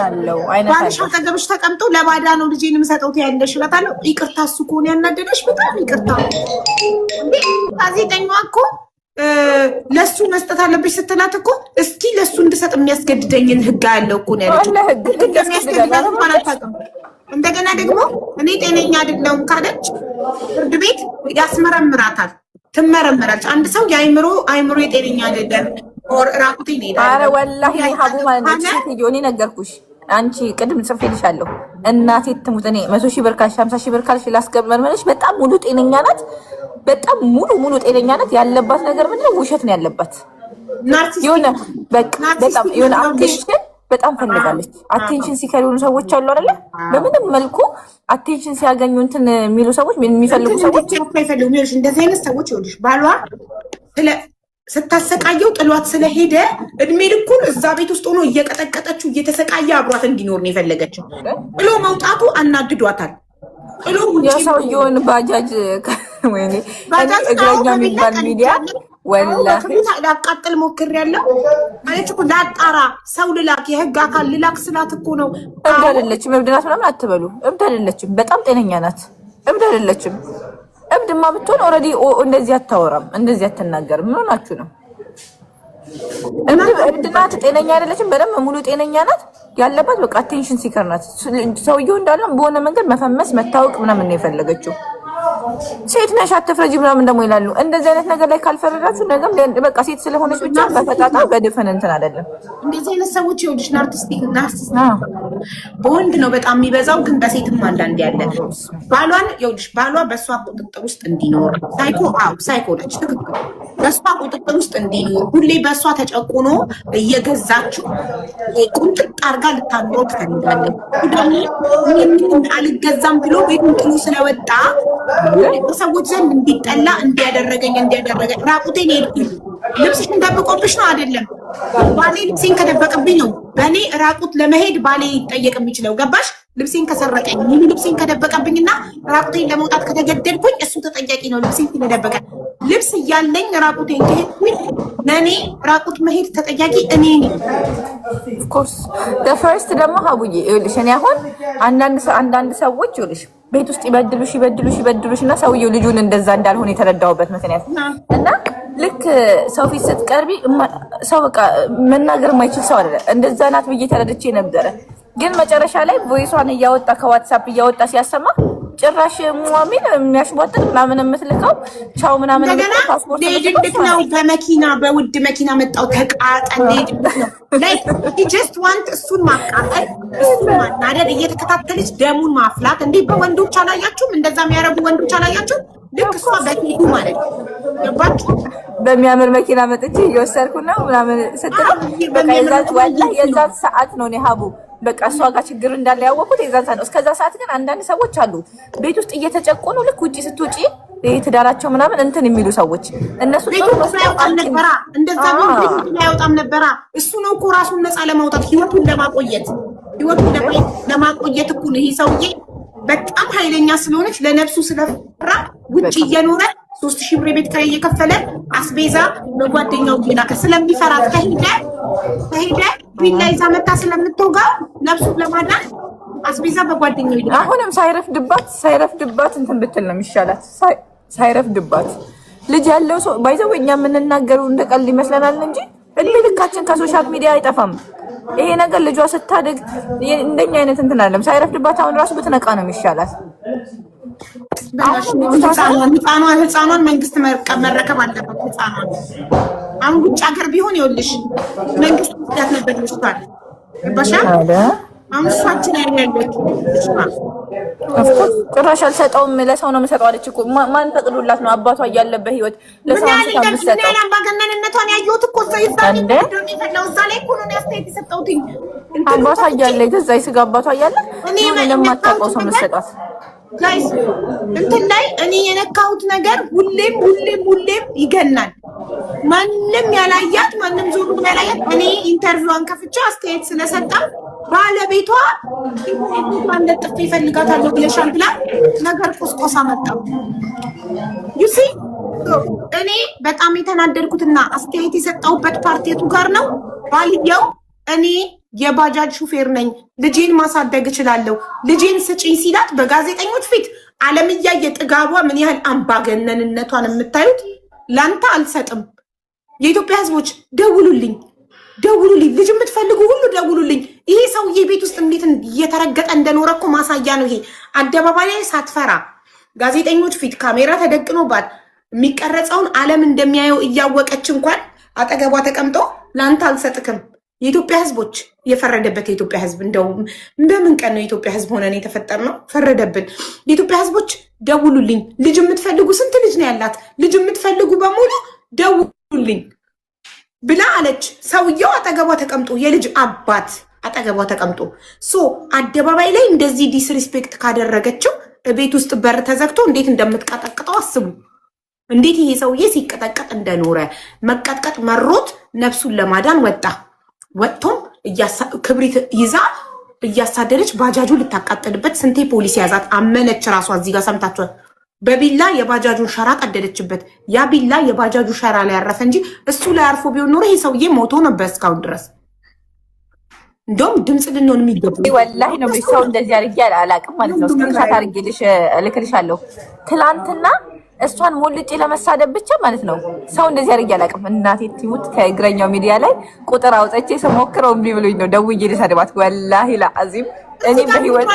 ባልሽ አጠገብሽ ተቀምጦ ለባዳ ነው ልጄን የምሰጠው ትያለሽ እላታለሁ። ይቅርታ እሱ ከሆነ ያናደደሽ በጣም ይቅርታ። እንዴ ጋዜጠኛዋ እኮ ለሱ መስጠት አለብሽ ስትላት እኮ እስኪ ለሱ እንድሰጥ የሚያስገድደኝን ህግ ያለው እኮ ነው ያለችው። እንደገና ደግሞ እኔ ጤነኛ አይደለሁም ካለች ፍርድ ቤት ያስመረምራታል፣ ትመረምራለች። አንድ ሰው አይምሮ የጤነኛ አይደለም ኦር ራቁቴ ነው ይላል። ኧረ ወላሂ ሀቡ ማለት ነው ሴትዮ እኔ ነገርኩሽ። አንቺ ቅድም ጽፌልሻለሁ። እናቴ ትሙት እኔ 100,000 ብር ካልሽ 50,000 ብር ካልሽ ላስገመርመልሽ በጣም ሙሉ ጤነኛ ናት። በጣም ሙሉ ጤነኛ ናት። ያለባት ነገር ምንድነው? ውሸት ነው ያለባት። የሆነ በቃ በጣም የሆነ አቴንሽን በጣም ፈልጋለች። አቴንሽን ሲከሪውን ሰዎች አሉ አይደለ? በምንም መልኩ አቴንሽን ሲያገኙ እንትን የሚሉ ሰዎች የሚፈልጉ ሰዎች አይፈልጉም። ይኸውልሽ እንደዚህ አይነት ሰዎች ይኸውልሽ ባሏ ስታሰቃየው ጥሏት ስለሄደ እድሜ ልኩን እዛ ቤት ውስጥ ሆኖ እየቀጠቀጠችው እየተሰቃየ አብሯት እንዲኖር ነው የፈለገችው። ጥሎ መውጣቱ አናድዷታል። ጥሎ የሰውየውን ባጃጅ ወይኔ እግረኛ የሚባል ሚዲያ ላቃጥል ሞክሬያለሁ ማለት እኮ ላጣራ ሰው ልላክ የህግ አካል ልላክ ስላት እኮ ነው። እብድ አይደለችም። እብድ ናት ምናምን አትበሉ። እብድ አይደለችም። በጣም ጤነኛ ናት። እብድ አይደለችም። እብድ ሴትማ ብትሆን ኦልሬዲ እንደዚህ አታወራም፣ እንደዚህ አትናገርም። ምን ሆናችሁ ነው? እብድ ናት፣ ጤነኛ አይደለችም። በደንብ ሙሉ ጤነኛ ናት። ያለባት በቃ አቴንሽን ሲከር ናት። ሰውየው እንዳለም በሆነ መንገድ መፈመስ መታወቅ ምናምን ነው የፈለገችው። ሴት ነሽ አትፍረጂ ምናምን ደግሞ ይላሉ። እንደዚህ አይነት ነገር ላይ ካልፈረዳችሁ ነገም በቃ ሴት ስለሆነች ብቻ በፈጣጣ በድፍን እንትን አይደለም። እንደዚህ አይነት ሰዎች ይኸውልሽ ናርሲስቲክ በወንድ ነው በጣም የሚበዛው፣ ግን በሴትም አንዳንድ ያለ ባሏን ይኸውልሽ ባሏ በእሷ ቁጥጥር ውስጥ እንዲኖር ሳይኮ ነች ትክክል። በእሷ ቁጥጥር ውስጥ እንዲኖር ሁሌ በእሷ ተጨቁኖ እየገዛችው ቁንጥጥ አርጋ ልታኖር ትፈልጋለች። ደግሞ አልገዛም ብሎ ቤቱን ጥሎ ስለወጣ በሰዎች ዘንድ እንዲጠላ እንዲያደረገኝ ራቁቴን ሄድኩኝ። ልብስሽን ደብቆብሽ ነው አይደለም? ባሌ ልብሴን ከደበቅብኝ ነው በእኔ ራቁት ለመሄድ ባሌ ይጠየቅ የሚችለው ገባሽ? ልብሴን ከሰረቀኝ ሙሉ ልብሴን ከደበቀብኝና ራቁቴን ለመውጣት ከተገደድኩኝ እሱ ተጠያቂ ነው። ልብሴን ስለደበቀ ልብስ እያለኝ ራቁቴን ከሄድኩኝ ለእኔ ራቁት መሄድ ተጠያቂ እኔ ነኝ። ኦፍኮርስ ፈርስት ደግሞ ሀቡዬ ይኸውልሽ እኔ አሁን አንዳንድ ሰዎች ይኸውልሽ ቤት ውስጥ ይበድሉሽ እና ሰውየው ልጁን እንደዛ እንዳልሆነ የተረዳሁበት ምክንያት እና ልክ ሰው ፊት ስትቀርቢ ሰው በቃ መናገር የማይችል ሰው አይደለ። እንደዛ ናት ብዬ ተረድቼ ነበረ። ግን መጨረሻ ላይ ቮይሷን እያወጣ ከዋትሳፕ እያወጣ ሲያሰማ ጭራሽ ሙአሚን የሚያሽቧጥጥ ምናምን የምትልከው ቻው ምናምን ፓስፖርት ነው። በመኪና በውድ መኪና መጣው ተቃጠል ነው ላይክ ጀስት ዋንት እሱን ማቃጠል እሱን ማናደድ እየተከታተለች ደሙን ማፍላት። እንዴ በወንዶች አላያችሁም? እንደዛ የሚያረጉ ወንዶች አላያችሁም? ልክ እሷ በቴቱ ማለት ነው ገባችሁ? በሚያምር መኪና መጥቼ እየወሰድኩ ነው ምናምን ስትል በቃ የዛን ሰዓት ነው እኔ ሀቡ በቃ እሷ ጋር ችግር እንዳለ ያወቁት የዛን ሰዓት ነው። እስከዛ ሰዓት ግን አንዳንድ ሰዎች አሉ ቤት ውስጥ እየተጨቆኑ ልክ ውጪ ስትውጪ ትዳራቸው ምናምን እንትን የሚሉ ሰዎች እነሱ እንደዛ ያወጣም ነበራ። እሱ ነው እኮ ራሱን ነፃ ለማውጣት ህይወቱን ለማቆየት እኮ ነው። ይሄ ሰውዬ በጣም ኃይለኛ ስለሆነች ለነፍሱ ስለፈራ ውጪ እየኖረ 3000 ብር ቤት ኪራይ እየከፈለ አስቤዛ በጓደኛው ቢላከ ስለሚፈራት ከሄደ ቢላ ይዛ መታ ስለምትወጋ ነፍሱን ለማዳን አስቤዛ በጓደኛው ይልካል። አሁንም ሳይረፍድባት እንትን ብትል ነው የሚሻላት። ሳይረፍድባት ልጅ ያለው ሰው ባይዘው እኛ የምንናገረው እንደቀልድ ይመስለናል እንጂ እድሜ ልካችን ከሶሻል ሚዲያ አይጠፋም። ይሄ ነገር ልጇ ስታድግ እንደኛ አይነት እንትን አይደለም። ሳይረፍድባት አሁን ራሱ ብትነቃ ነው የሚሻላት። ህፃኗን መንግስት መረከብ አለበት። ህፃኗን አሁን ውጭ ሀገር ቢሆን ይኸውልሽ መንግስት ያት ነበር ልጅቷል ባሻ አሁን እሷችን ያያለች ጭራሽ አልሰጠውም ለሰው ነው የምሰጠው አለች እኮ። ማን ፈቅዶላት ነው? አባቷ እያለበት ህይወት ለሰው ነው አምባገነንነቷን ያየሁት እኮ እዛ ላይ እኮ ነው ያስተያየት የሰጠሁት። አባቷ እያለ ገዛ ስጋ አባቷ እያለ እኔ ለማታውቀው ሰው የምትሰጣት ጋይስ እንትን ላይ እኔ የነካሁት ነገር ሁሌም ይገናል። ማንም ያላያት ማንም ዞር ብሎ ያላያት እኔ ኢንተርቪዋን ከፍቼ አስተያየት ስለሰጣ ባለቤቷ እንደጥፍ ይፈልጋታለሁ ብለሻል ብላ ነገር ቁስቆሳ መጣ። ዩሲ እኔ በጣም የተናደድኩትና አስተያየት የሰጠሁበት ፓርቲቱ ጋር ነው። ባልየው እኔ የባጃጅ ሹፌር ነኝ፣ ልጄን ማሳደግ እችላለሁ፣ ልጄን ስጪኝ ሲላት በጋዜጠኞች ፊት ዓለም እያየ ጥጋቧ ምን ያህል አምባገነንነቷን የምታዩት። ላንተ አልሰጥም። የኢትዮጵያ ሕዝቦች ደውሉልኝ፣ ልጅ የምትፈልጉ ሁሉ ደውሉልኝ። ይሄ ሰውዬ ቤት ውስጥ እንዴት እየተረገጠ እንደኖረ እኮ ማሳያ ነው። ይሄ አደባባይ ላይ ሳትፈራ ጋዜጠኞች ፊት ካሜራ ተደቅኖባት የሚቀረጸውን ዓለም እንደሚያየው እያወቀች እንኳን አጠገቧ ተቀምጦ ላንተ አልሰጥክም። የኢትዮጵያ ህዝቦች የፈረደበት የኢትዮጵያ ህዝብ እንደው በምን ቀን ነው የኢትዮጵያ ህዝብ ሆነን የተፈጠርነው? ፈረደብን። የኢትዮጵያ ህዝቦች ደውሉልኝ። ልጅ የምትፈልጉ ስንት ልጅ ነው ያላት? ልጅ የምትፈልጉ በሙሉ ደውሉልኝ ብላ አለች። ሰውየው አጠገቧ ተቀምጦ የልጅ አባት አጠገቧ ተቀምጦ አደባባይ ላይ እንደዚህ ዲስሪስፔክት ካደረገችው ቤት ውስጥ በር ተዘግቶ እንዴት እንደምትቀጠቅጠው አስቡ። እንዴት ይሄ ሰውዬ ሲቀጠቀጥ እንደኖረ መቀጥቀጥ መሮት ነፍሱን ለማዳን ወጥቶም ክብሪት ይዛ እያሳደደች ባጃጁ ልታቃጠልበት ስንቴ ፖሊስ ያዛት። አመነች ራሷ። እዚህ ጋር ሰምታችኋል። በቢላ የባጃጁን ሸራ ቀደደችበት። ያ ቢላ የባጃጁ ሸራ ላይ ያረፈ እንጂ እሱ ላይ አርፎ ቢሆን ኖሮ ይሄ ሰውዬ ሞቶ ነበር እስካሁን ድረስ። እንደውም ድምፅ ልንሆን የሚገቡ ወላሂ ነው። ሰው እንደዚህ አድርጌ አላውቅም ማለት ነው። ስክሪንሻት አድርጌ ልክልሻለሁ። ትላንትና እሷን ሞልጬ ለመሳደብ ብቻ ማለት ነው። ሰው እንደዚህ አድርጌ አላውቅም። እናቴ ትሙት ከእግረኛው ሚዲያ ላይ ቁጥር አውጥቼ ስሞክረው እምቢ ብሎኝ ነው ደውዬ ልሰድባት። ወላሂ ለአዚም እኔ በህይወት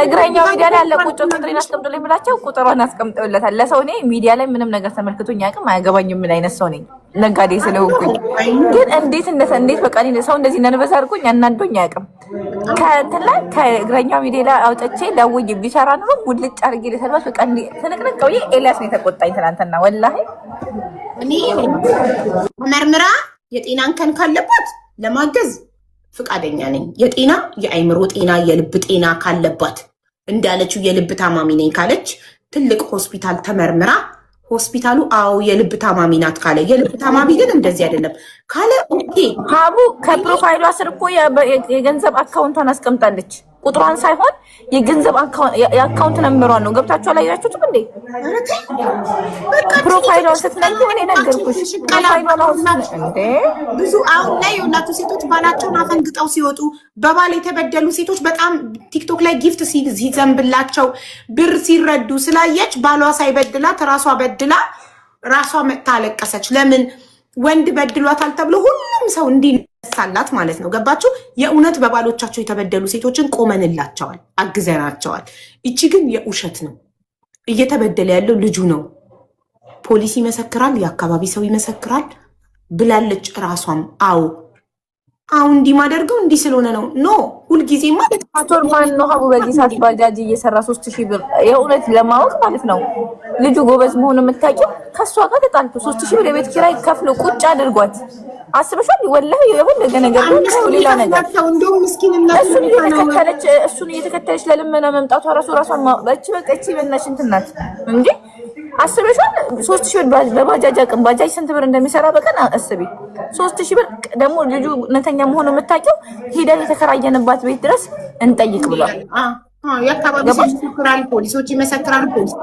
እግረኛው ሚዲያ ላይ ያለ ቁጥሬን አስቀምጦልኝ ብላቸው ቁጥሯን አስቀምጠውለታል ለሰው። እኔ ሚዲያ ላይ ምንም ነገር ተመልክቶኝ አያውቅም፣ አያገባኝም ምን አይነት ሰው ነኝ ነጋዴ ስለሆንኩኝ። ግን እንዴት በቃ ሰው እንደዚህ ነንበስ አድርጎኝ አናዶኝ አያውቅም። ከእንትን ላይ ከእግረኛው ሚዲያ ላይ አውጥቼ ደውዬ ቢሰራ ኑሮ ሙልጭ አድርጌ ልሰድባት። በቃ ትንቅንቅ ብዬ ኤልያስ ነው የተቆጣኝ ትናንትና ወላሂ። እኔ መርምራ የጤና እንከን ካለባት ለማገዝ ፍቃደኛ ነኝ። የጤና የአይምሮ ጤና የልብ ጤና ካለባት እንዳለችው የልብ ታማሚ ነኝ ካለች ትልቅ ሆስፒታል ተመርምራ ሆስፒታሉ አዎ የልብ ታማሚ ናት ካለ የልብ ታማሚ ግን እንደዚህ አይደለም ካለ ኦኬ። ሀቡ ከፕሮፋይሏ ስር እኮ የገንዘብ አካውንቷን አስቀምጣለች። ቁጥሯን ሳይሆን የገንዘብ የአካውንት ነምበሯን ነው። ገብታችሁ አላያችሁትም እንዴ? ፕሮፋይሏን ስትነኩ እኔ ነገርኩሽ። ብዙ አሁን ላይ የሁላቱ ሴቶች ባላቸውን አፈንግጠው ሲወጡ በባል የተበደሉ ሴቶች በጣም ቲክቶክ ላይ ጊፍት ሲዘንብላቸው ብር ሲረዱ ስላየች ባሏ ሳይበድላት ራሷ በድላ ራሷ መጥታ አለቀሰች። ለምን ወንድ በድሏታል ተብሎ ሁሉም ሰው እንዲነሳላት ማለት ነው። ገባችሁ? የእውነት በባሎቻቸው የተበደሉ ሴቶችን ቆመንላቸዋል፣ አግዘናቸዋል። ይቺ ግን የውሸት ነው። እየተበደለ ያለው ልጁ ነው። ፖሊስ ይመሰክራል፣ የአካባቢ ሰው ይመሰክራል ብላለች ራሷም። አዎ አሁን እንዲህ ማደርገው እንዲህ ስለሆነ ነው። ኖ ሁልጊዜ ማለት ፓቶር ማን ነው ሀቡ በዚህ ሰዓት ባጃጅ እየሰራ 3000 ብር የእውነት ለማወቅ ማለት ነው። ልጁ ጎበዝ መሆኑ የምታውቂው ከሷ ጋር ተጣልቶ 3000 ብር የቤት ኪራይ ከፍሎ ቁጭ አድርጓት አስበሻል? ወላሂ የወለገ ነገር ነው። ሌላ ነገር እንደውም ምስኪንነት እሱን እየተከተለች ለልመና መምጣቷ ራሷን በእቺ በቃ እቺ በእናትሽ እንትን ናት እንዴ አስበሻል? 3000 ብር በባጃጅ አቅም ባጃጅ ስንት ብር እንደሚሰራ በቀን አስቢ። 3000 ብር ደግሞ ልጁ እውነተኛ መሆኑ የምታውቂው ሄደን የተከራየንባት ቤት ድረስ እንጠይቅ ብሏል። የአካባቢ ይመሰክራል፣ ፖሊሶች ይመሰክራል። ፖሊስ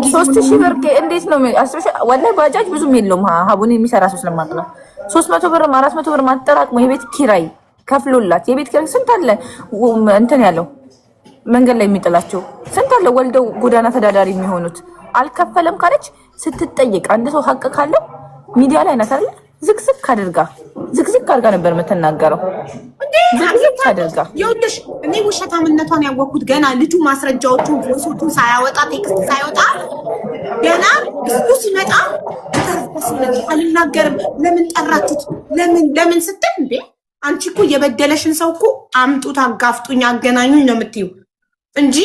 3000 ብር እንዴት ነው አስበሻል? ወላሂ ባጃጅ ብዙም የለውም ሀቡን የሚሰራ ሰው ስለማቅ ነው። 300 ብር 400 ብር ማጠራቅሞ የቤት ኪራይ ከፍሎላት የቤት ኪራይ ስንት አለ እንትን ያለው መንገድ ላይ የሚጥላቸው ስንት አለ ወልደው ጎዳና ተዳዳሪ የሚሆኑት አልከፈለም ካለች ስትጠይቅ አንድ ሰው ሀቅ ካለው ሚዲያ ላይ ናት አይደል? ዝግዝግ አድርጋ ነበር የምትናገረው። ዝግዝግ አድርጋ ይኸውልሽ፣ እኔ ውሸታምነቷን ያወቅኩት ገና ልጁ ማስረጃዎቹን ፎቶቹን ሳያወጣ ቴክስት ሳይወጣ ገና እሱ ሲመጣ አልናገርም ለምን ጠራችሁት ለምን ስትል እንዴ አንቺ እኮ የበደለሽን ሰው እኮ አምጡት አጋፍጡኝ አገናኙኝ ነው የምትይው እንጂ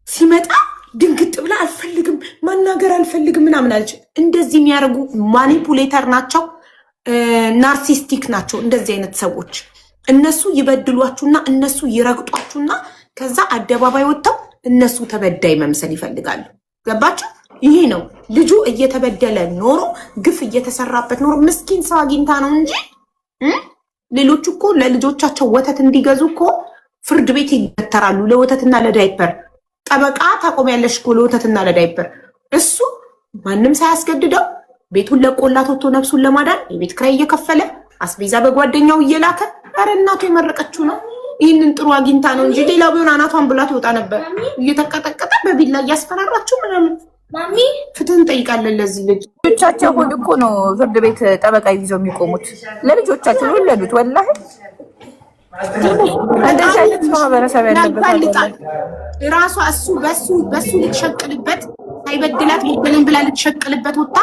ሲመጣ ድንግጥ ብላ አልፈልግም ማናገር አልፈልግም ምናምን አለች። እንደዚህ የሚያደርጉ ማኒፑሌተር ናቸው፣ ናርሲስቲክ ናቸው። እንደዚህ አይነት ሰዎች እነሱ ይበድሏችሁና እነሱ ይረግጧችሁና ከዛ አደባባይ ወጥተው እነሱ ተበዳይ መምሰል ይፈልጋሉ። ገባችሁ? ይሄ ነው ልጁ እየተበደለ ኖሮ ግፍ እየተሰራበት ኖሮ ምስኪን ሰው አግኝታ ነው እንጂ ሌሎቹ እኮ ለልጆቻቸው ወተት እንዲገዙ እኮ ፍርድ ቤት ይገተራሉ ለወተትና ለዳይፐር። ጠበቃ ታቆሚያለሽ እኮ ለወተትና ለዳይፐር። እሱ ማንም ሳያስገድደው ቤቱን ለቆላት ወጥቶ ነፍሱን ለማዳን የቤት ኪራይ እየከፈለ አስቤዛ በጓደኛው እየላከ ኧረ እናቱ የመረቀችው ነው። ይህንን ጥሩ አግኝታ ነው እንጂ ሌላ ቢሆን አናቷን ብላት ይወጣ ነበር። እየተቀጠቀጠ በቢላ እያስፈራራችሁ ምናምን። ፍትህ እንጠይቃለን ለዚህ ልጅ። ልጆቻቸው ሁሉ እኮ ነው ፍርድ ቤት ጠበቃ ይዘው የሚቆሙት ለልጆቻቸው የወለዱት ወላሂ። እንደዚህ አይነት ማህበረሰብ ያለበት ራሷ እሱ በሱ ልትሸቅልበት ሳይበድላት በደልን ብላ ልትሸቅልበት ወጣ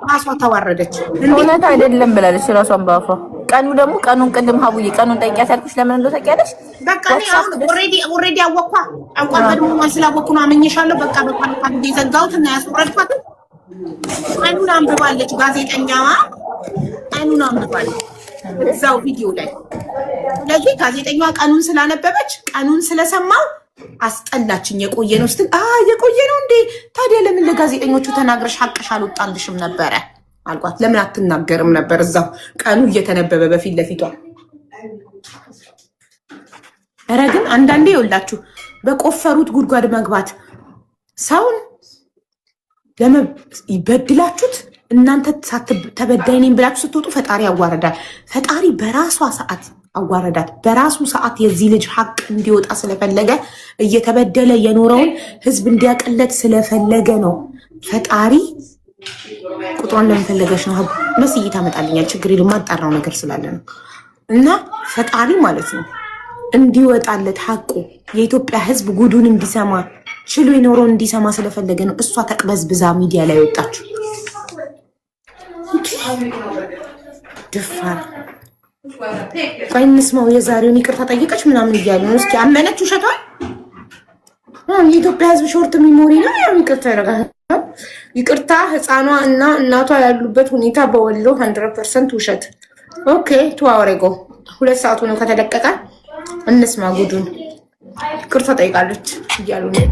ራሷ ተዋረደች። እውነት አይደለም ብላለች ራሷን በአፏ። ቀኑ ደግሞ ቀኑን ቅድም ሀቡዬ ቀኑን ጠይቂያት ያልኩሽ ለምን እንደው ታውቂያለሽ? በቃ እኔ አሁን ኦልሬዲ አወኳ ደግሞ ስላወኩ ነው አመኘሻለሁ። በቃ የዘጋሁት እና ያስወረድኳት ቀኑን አንብባለች። ጋዜጠኛዋ ቀኑን አንብባለች እዛው ቪዲዮ ላይ። ስለዚህ ጋዜጠኛዋ ቀኑን ስላነበበች ቀኑን ስለሰማው አስጠላችኝ። የቆየ ነው ስትል የቆየ ነው እንዴ ታዲያ ለምን ለጋዜጠኞቹ ተናግረሽ ሀቅሽ አልወጣልሽም ነበረ አልኳት። ለምን አትናገርም ነበር እዛው ቀኑ እየተነበበ በፊት ለፊቷ። ኧረ ግን አንዳንዴ ይኸውላችሁ በቆፈሩት ጉድጓድ መግባት ሰውን ይበድላችሁት እናንተ ተበዳይ ነኝ ብላችሁ ስትወጡ ፈጣሪ ያዋርዳል። ፈጣሪ በራሷ ሰዓት አዋረዳት። በራሱ ሰዓት የዚህ ልጅ ሀቅ እንዲወጣ ስለፈለገ እየተበደለ የኖረውን ህዝብ እንዲያቀለት ስለፈለገ ነው። ፈጣሪ ቁጥሯን ለምፈለገች ነው መስይ ታመጣልኛል። ችግር የማጣራው ነገር ስላለ ነው። እና ፈጣሪ ማለት ነው እንዲወጣለት ሀቁ የኢትዮጵያ ህዝብ ጉዱን እንዲሰማ ችሎ የኖረውን እንዲሰማ ስለፈለገ ነው። እሷ ተቅበዝብዛ ሚዲያ ላይ ወጣችሁ። ድፋር ቆይ እንስማው። የዛሬውን ይቅርታ ጠይቀች ምናምን እያሉ ነው። እስኪ አመነች ውሸቷን። የኢትዮጵያ ህዝብ ሾርት ሚሞሪ ነው። ያው ይቅርታ ያደርጋል። ይቅርታ ህፃኗ እና እናቷ ያሉበት ሁኔታ በወሎ 100% ውሸት። ኦኬ ቱዋሬጎ 2 ሰዓቱ ነው ከተለቀቀ። እንስማ ጉዱን። ይቅርታ ጠይቃለች እያሉ ነው።